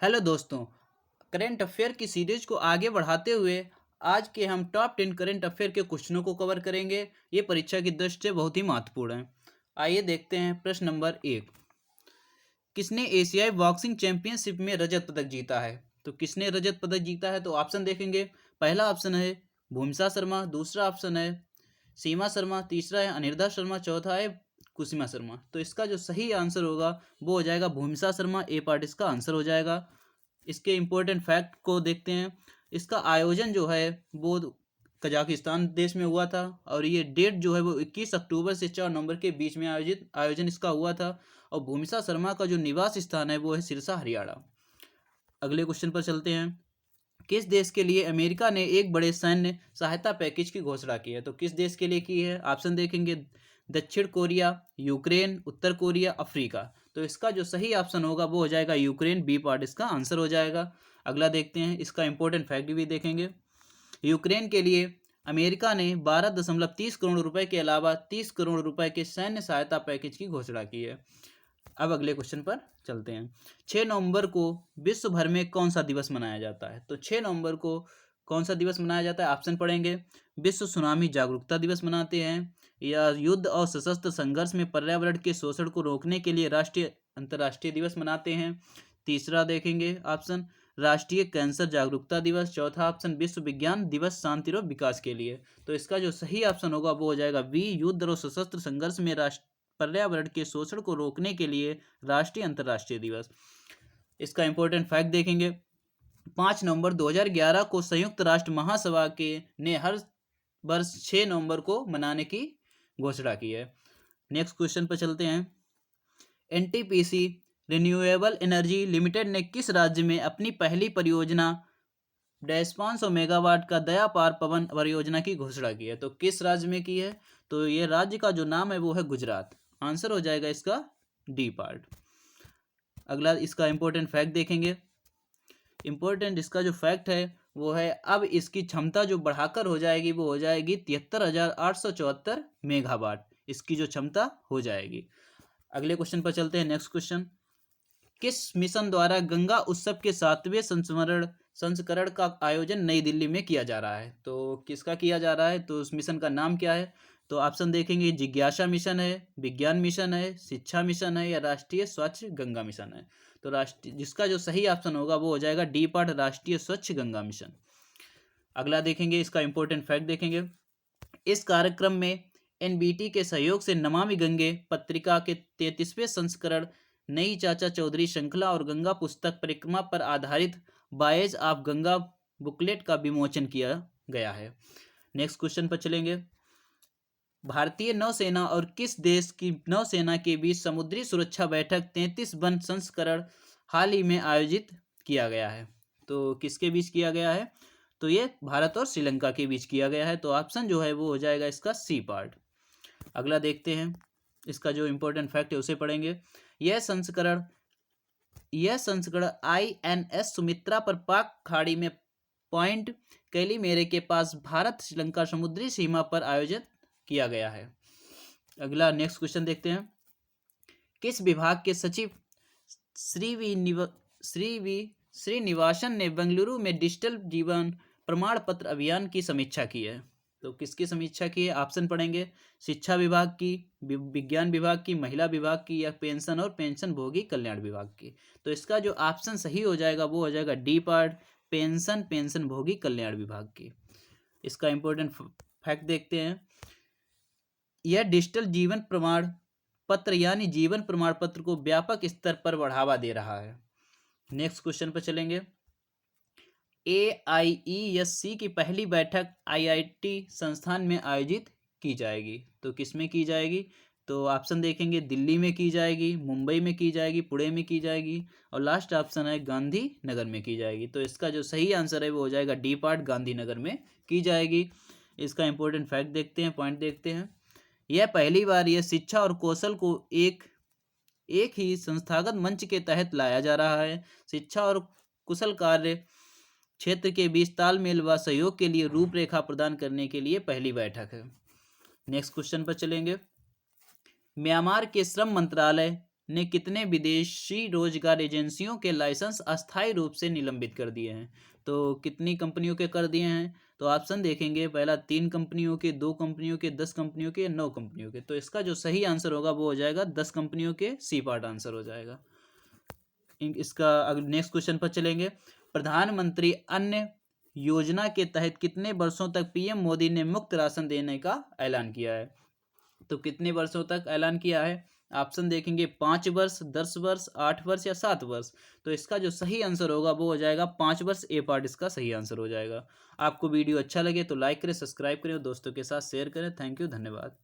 Hello दोस्तों। Current affair की series को आगे बढ़ाते हुए आज के हम टॉप 10 करंट अफेयर के क्वेश्चनों को कवर करेंगे। ये परीक्षा की दृष्टि से बहुत ही महत्वपूर्ण है। आइए देखते हैं प्रश्न नंबर 1। किसने एशियाई बॉक्सिंग चैंपियनशिप में रजत पदक जीता है? तो किसने रजत पदक जीता है तो ऑप्शन देखेंगे। पहला ऑप्शन है भूमिका शर्मा, दूसरा ऑप्शन है सीमा शर्मा, तीसरा है अनिर्धा शर्मा, चौथा है कुसुमा शर्मा। तो इसका जो सही आंसर होगा वो हो जाएगा भूमिका शर्मा। ए पार्ट इसका आंसर हो जाएगा। इसके इम्पोर्टेंट फैक्ट को देखते हैं। इसका आयोजन जो है वो कजाकिस्तान देश में हुआ था और ये डेट जो है वो 21 अक्टूबर से 4 नवंबर के बीच में आयोजन इसका हुआ था। और भूमिका शर्मा का जो निवास स्थान है वो है सिरसा, हरियाणा। अगले क्वेश्चन पर चलते हैं। किस देश के लिए अमेरिका ने एक बड़े सैन्य सहायता पैकेज की घोषणा की है? तो किस देश के लिए की है? ऑप्शन देखेंगे। दक्षिण कोरिया, यूक्रेन, उत्तर कोरिया, अफ्रीका। तो इसका जो सही ऑप्शन होगा वो हो जाएगा यूक्रेन। बी पार्ट इसका आंसर हो जाएगा। अगला देखते हैं। इसका इंपॉर्टेंट फैक्ट भी देखेंगे। यूक्रेन के लिए अमेरिका ने 12.30 करोड़ रुपए के अलावा 30 करोड़ रुपए के सैन्य सहायता पैकेज की घोषणा की है। अब अगले क्वेश्चन पर चलते हैं। 6 नवंबर को विश्व भर में कौन सा दिवस मनाया जाता है? तो 6 नवंबर को कौन सा दिवस मनाया जाता है? ऑप्शन पढ़ेंगे। विश्व सुनामी जागरूकता दिवस मनाते हैं, या युद्ध और सशस्त्र संघर्ष में पर्यावरण के शोषण को रोकने के लिए राष्ट्रीय अंतर्राष्ट्रीय दिवस मनाते हैं। तीसरा देखेंगे ऑप्शन राष्ट्रीय कैंसर जागरूकता दिवस। चौथा ऑप्शन विश्व विज्ञान दिवस शांति और विकास के लिए। तो इसका जो सही ऑप्शन होगा वो हो जाएगा बी, युद्ध और सशस्त्र संघर्ष में पर्यावरण के शोषण को रोकने के लिए राष्ट्रीय अंतर्राष्ट्रीय दिवस। इसका इंपॉर्टेंट फैक्ट देखेंगे। 5 नवंबर 2011 को संयुक्त राष्ट्र महासभा के ने हर वर्ष 6 नवंबर को मनाने की घोषणा की है। नेक्स्ट क्वेश्चन पर चलते हैं। एनटीपीसी रिन्यूएबल एनर्जी लिमिटेड ने किस राज्य में अपनी पहली परियोजना 500 मेगावाट का दया पार पवन परियोजना की घोषणा की है? तो किस राज्य में की है? तो ये राज्य का जो नाम है वो है गुजरात। आंसर हो जाएगा इसका डी पार्ट। अगला इसका इंपॉर्टेंट फैक्ट देखेंगे। इंपॉर्टेंट इसका जो फैक्ट है वो है अब इसकी क्षमता जो बढ़ाकर हो जाएगी वो हो जाएगी 73,874 मेगावाट। इसकी जो क्षमता हो जाएगी। अगले क्वेश्चन पर चलते हैं। Next question. किस मिशन द्वारा गंगा उत्सव के 7वें संस्करण का आयोजन नई दिल्ली में किया जा रहा है? तो किसका किया जा रहा है? तो उस मिशन का नाम क्या है? तो ऑप्शन देखेंगे। जिज्ञासा मिशन है, विज्ञान मिशन है, शिक्षा मिशन है, या राष्ट्रीय स्वच्छ गंगा मिशन है? तो राष्ट्रीय जिसका जो सही ऑप्शन होगा वो हो जाएगा डी पार्ट, राष्ट्रीय स्वच्छ गंगा मिशन। अगला देखेंगे। इसका इंपॉर्टेंट फैक्ट देखेंगे। इस कार्यक्रम में एनबीटी के सहयोग से नमामि गंगे पत्रिका के 33वें संस्करण, नई चाचा चौधरी श्रृंखला और गंगा पुस्तक परिक्रमा पर आधारित वॉयेज ऑफ गंगा बुकलेट का विमोचन किया गया है। नेक्स्ट क्वेश्चन पर चलेंगे। भारतीय नौसेना और किस देश की नौसेना के बीच समुद्री सुरक्षा बैठक 33 वन संस्करण हाल ही में आयोजित किया गया है? तो किसके बीच किया गया है? तो ये भारत और श्रीलंका के बीच किया गया है। तो ऑप्शन जो है वो हो जाएगा इसका सी पार्ट। अगला देखते हैं। इसका जो इंपॉर्टेंट फैक्ट है उसे पढ़ेंगे। यह संस्करण INS सुमित्रा पर पाक खाड़ी में पॉइंट कैलीमेरे के पास भारत श्रीलंका समुद्री सीमा पर आयोजित किया गया है। अगला नेक्स्ट क्वेश्चन देखते हैं। किस विभाग के सचिव श्रीनिवासन ने बेंगलुरु में डिजिटल जीवन प्रमाण पत्र अभियान की समीक्षा की है? तो किसकी समीक्षा की है? ऑप्शन पढ़ेंगे। शिक्षा विभाग की, विज्ञान विभाग की, महिला विभाग की, या पेंशन और पेंशन भोगी कल्याण विभाग की? तो इसका जो ऑप्शन सही हो जाएगा वो हो जाएगा डी पार्ट, पेंशन भोगी कल्याण विभाग की। इसका इंपॉर्टेंट फैक्ट देखते हैं। यह डिजिटल जीवन प्रमाण पत्र यानी जीवन प्रमाण पत्र को व्यापक स्तर पर बढ़ावा दे रहा है। नेक्स्ट क्वेश्चन पर चलेंगे। AIESC की पहली बैठक IIT संस्थान में आयोजित की जाएगी। तो किस में की जाएगी? तो ऑप्शन देखेंगे। दिल्ली में की जाएगी, मुंबई में की जाएगी, पुणे में की जाएगी, और लास्ट ऑप्शन है गांधीनगर में की जाएगी। तो इसका जो सही आंसर है वो हो जाएगा डी पार्ट, गांधीनगर में की जाएगी। इसका इंपॉर्टेंट फैक्ट देखते हैं, पॉइंट देखते हैं। यह पहली बार यह शिक्षा और कौशल को एक ही संस्थागत मंच के तहत लाया जा रहा है। शिक्षा और कुशल कार्य क्षेत्र के बीच तालमेल व सहयोग के लिए रूपरेखा प्रदान करने के लिए पहली बैठक है। नेक्स्ट क्वेश्चन पर चलेंगे। म्यांमार के श्रम मंत्रालय ने कितने विदेशी रोजगार एजेंसियों के लाइसेंस अस्थायी रूप से निलंबित कर दिए हैं? तो कितनी कंपनियों के कर दिए हैं? तो ऑप्शन देखेंगे, पहला 3 कंपनियों के, 2 कंपनियों के, 10 कंपनियों के, 9 कंपनियों के। तो इसका जो सही आंसर होगा वो हो जाएगा 10 कंपनियों के, सी पार्ट आंसर हो जाएगा। इसका अगर नेक्स्ट क्वेश्चन पर चलेंगे, प्रधानमंत्री अन्न योजना के तहत कितने वर्षों तक पीएम मोदी ने मुफ्त राशन देने का ऐलान किया है? तो कितने वर्षों तक ऐलान किया है? ऑप्शन देखेंगे, 5 वर्ष, 10 वर्ष, 8 वर्ष या 7 वर्ष। तो इसका जो सही आंसर होगा वो हो जाएगा 5 वर्ष, ए पार्ट इसका सही आंसर हो जाएगा। आपको वीडियो अच्छा लगे तो लाइक करें, सब्सक्राइब करें और दोस्तों के साथ शेयर करें। थैंक यू, धन्यवाद।